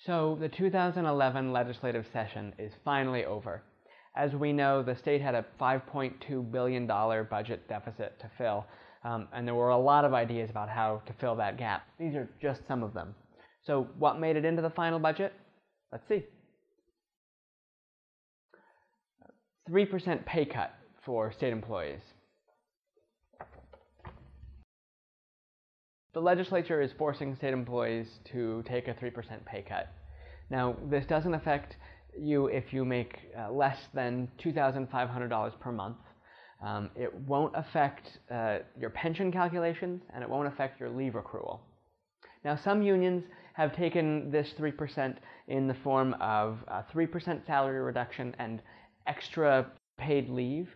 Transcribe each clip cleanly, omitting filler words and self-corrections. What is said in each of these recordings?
So the 2011 legislative session is finally over. As we know, the state had a $5.2 billion budget deficit to fill, and there were a lot of ideas about how to fill that gap. These are just some of them. So what made it into the final budget? Let's see. 3% pay cut for state employees. The legislature is forcing state employees to take a 3% pay cut. Now, this doesn't affect you if you make less than $2,500 per month. It won't affect your pension calculations, and it won't affect your leave accrual. Now, some unions have taken this 3% in the form of a 3% salary reduction and extra paid leave.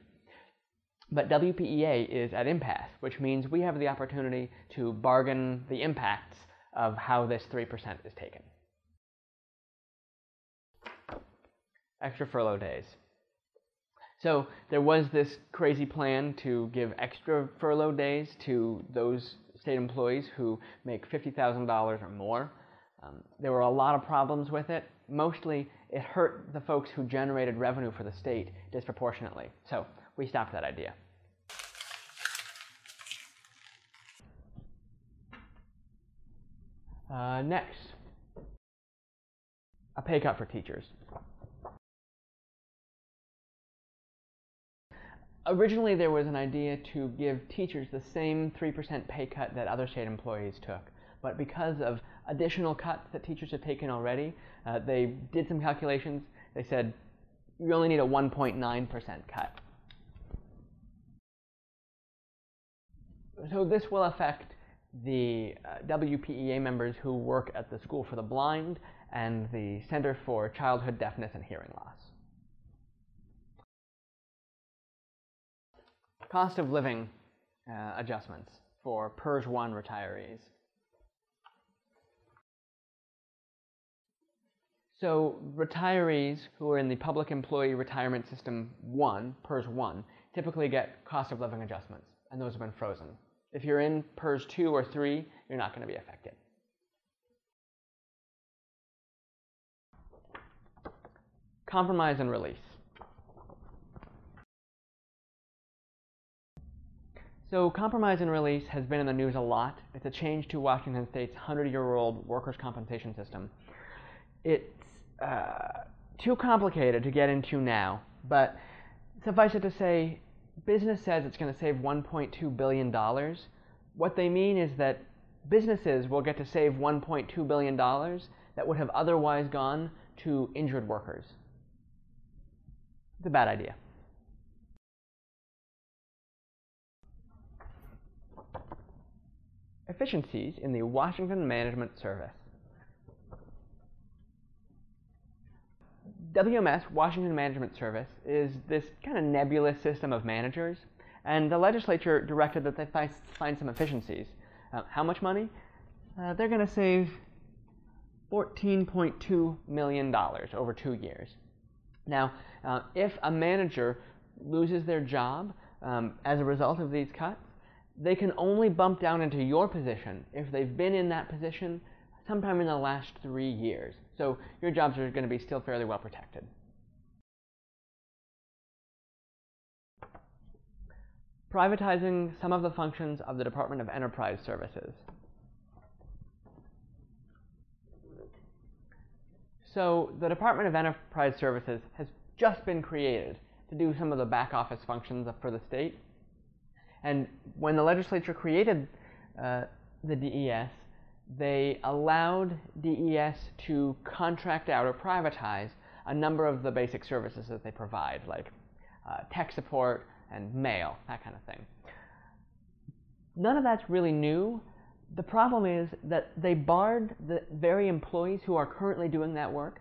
But WPEA is at impasse, which means we have the opportunity to bargain the impacts of how this 3% is taken. Extra furlough days. So there was this crazy plan to give extra furlough days to those state employees who make $50,000 or more. There were a lot of problems with it. Mostly, it hurt the folks who generated revenue for the state disproportionately. So we stopped that idea. Next, a pay cut for teachers. Originally, there was an idea to give teachers the same 3% pay cut that other state employees took. But because of additional cuts that teachers had taken already, they did some calculations. They said, you only need a 1.9% cut. So this will affect the WPEA members who work at the School for the Blind and the Center for Childhood Deafness and Hearing Loss. Cost of living adjustments for PERS 1 retirees. So retirees who are in the Public Employee Retirement System 1, PERS 1, typically get cost of living adjustments, and those have been frozen. If you're in PERS 2 or 3, you're not going to be affected. Compromise and release. So compromise and release has been in the news a lot. It's a change to Washington State's 100-year-old workers' compensation system. It's too complicated to get into now, but suffice it to say, business says it's going to save $1.2 billion. What they mean is that businesses will get to save $1.2 billion that would have otherwise gone to injured workers. It's a bad idea. Efficiencies in the Washington Management Service. WMS, Washington Management Service, is this kind of nebulous system of managers, and the legislature directed that they find some efficiencies. How much money? They're going to save $14.2 million over 2 years. Now, if a manager loses their job as a result of these cuts, they can only bump down into your position if they've been in that position sometime in the last 3 years. So your jobs are going to be still fairly well protected. Privatizing some of the functions of the Department of Enterprise Services. So the Department of Enterprise Services has just been created, to do some of the back office functions for the state. And when the legislature created the DES, they allowed DES to contract out or privatize a number of the basic services that they provide, like tech support and mail, that kind of thing. None of that's really new. The problem is that they barred the very employees who are currently doing that work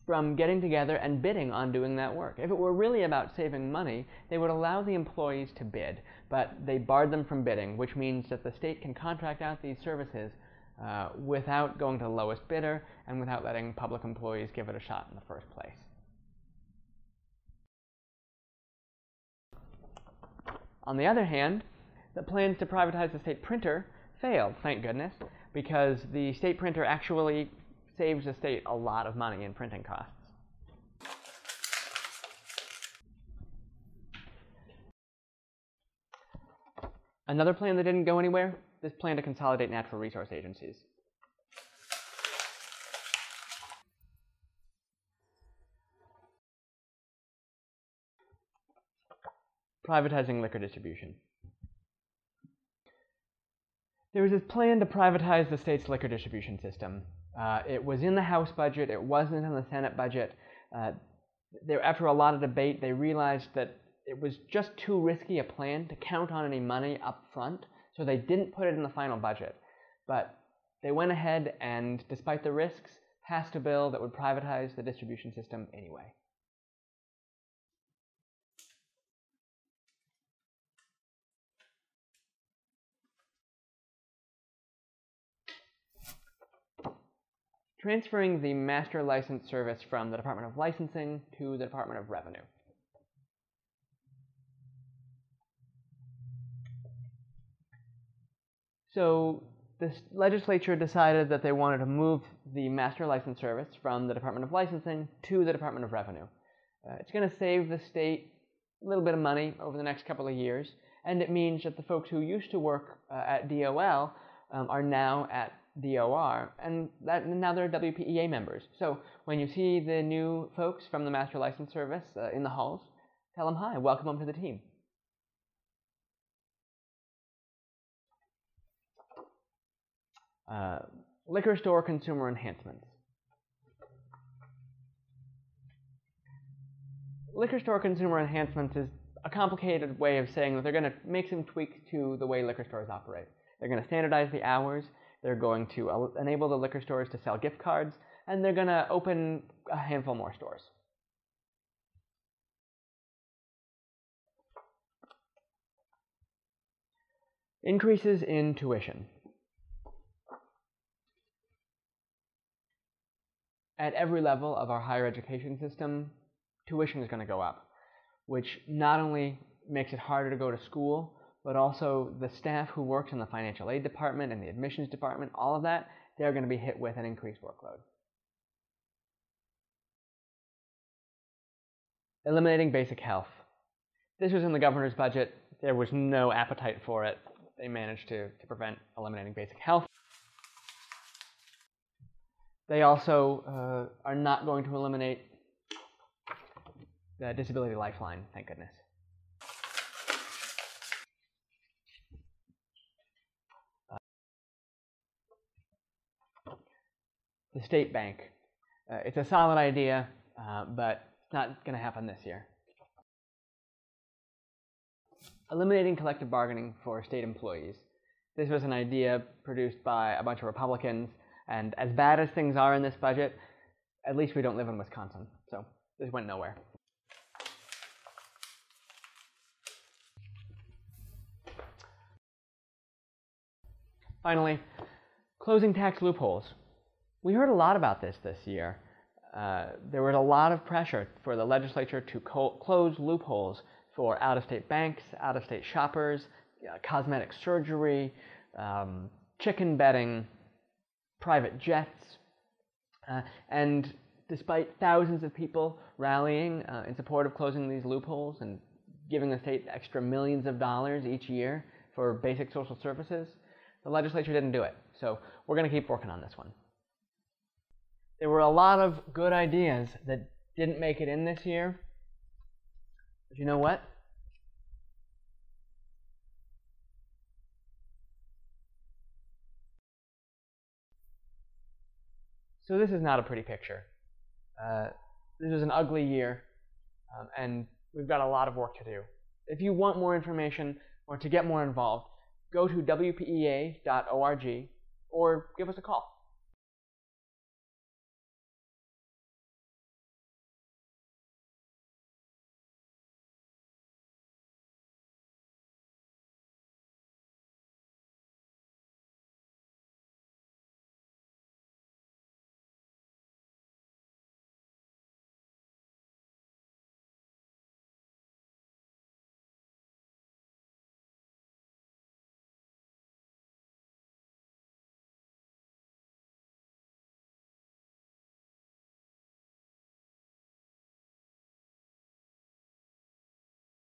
from getting together and bidding on doing that work. If it were really about saving money, they would allow the employees to bid, but they barred them from bidding, which means that the state can contract out these services without going to the lowest bidder and without letting public employees give it a shot in the first place. On the other hand, the plans to privatize the state printer failed, thank goodness, because the state printer actually saves the state a lot of money in printing costs. Another plan that didn't go anywhere, this plan to consolidate natural resource agencies. Privatizing liquor distribution. There was this plan to privatize the state's liquor distribution system. It was in the House budget. It wasn't in the Senate budget. After a lot of debate, they realized that it was just too risky a plan to count on any money up front, so they didn't put it in the final budget. But they went ahead and, despite the risks, passed a bill that would privatize the distribution system anyway. Transferring the master license service from the Department of Licensing to the Department of Revenue. So the legislature decided that they wanted to move the master license service from the Department of Licensing to the Department of Revenue. It's going to save the state a little bit of money over the next couple of years, and it means that the folks who used to work at DOL are now at DOR, and now they're WPEA members. So when you see the new folks from the Master License Service in the halls, tell them hi, welcome them to the team. Liquor store consumer enhancements. Liquor store consumer enhancements is a complicated way of saying that they're going to make some tweaks to the way liquor stores operate. They're going to standardize the hours. They're going to enable the liquor stores to sell gift cards, and they're going to open a handful more stores. Increases in tuition. At every level of our higher education system, tuition is going to go up, which not only makes it harder to go to school, but also the staff who works in the financial aid department and the admissions department, all of that, they're going to be hit with an increased workload. Eliminating basic health. This was in the governor's budget. There was no appetite for it. They managed to prevent eliminating basic health. They also are not going to eliminate the disability lifeline, thank goodness. The state bank. It's a solid idea, but it's not going to happen this year. Eliminating collective bargaining for state employees. This was an idea produced by a bunch of Republicans, and as bad as things are in this budget, at least we don't live in Wisconsin, so this went nowhere. Finally, closing tax loopholes. We heard a lot about this year. There was a lot of pressure for the legislature to close loopholes for out-of-state banks, out-of-state shoppers, cosmetic surgery, chicken betting, private jets. And despite thousands of people rallying in support of closing these loopholes and giving the state extra millions of dollars each year for basic social services, the legislature didn't do it. So we're going to keep working on this one. There were a lot of good ideas that didn't make it in this year. But you know what? So this is not a pretty picture. This was an ugly year, and we've got a lot of work to do. If you want more information or to get more involved, go to wpea.org or give us a call.